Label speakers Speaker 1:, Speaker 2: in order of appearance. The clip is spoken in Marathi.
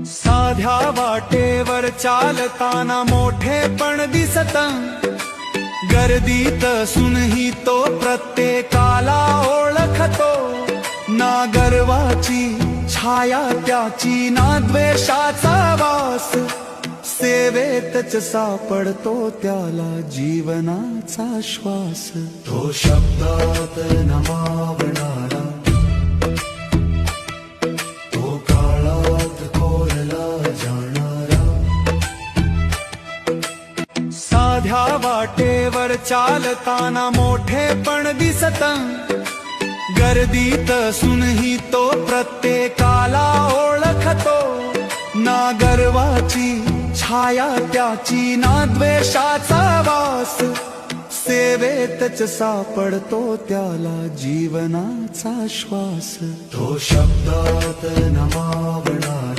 Speaker 1: साध्या वाटेवर चालताना मोठे पण दिसत, गर्दीत असूनही तो प्रत्येकाला ओळखतो। ना गर्वाची छाया त्याची ना द्वेषाचा वास, सेवेतच सापडतो त्याला जीवनाचा श्वास। तो शब्दात नमावणारा, तो काळात कोरला जाणारा। साध्या वाटेवर चालताना मोठे पण दिसत, गर्दीत असूनही तो प्रत्येकाला ओळखतो। ना गर्वाची छाया त्याची ना द्वेषाचा वास, सेवेतच सापडतो त्याला जीवनाचा श्वास। तो शब्दात नमावणारा,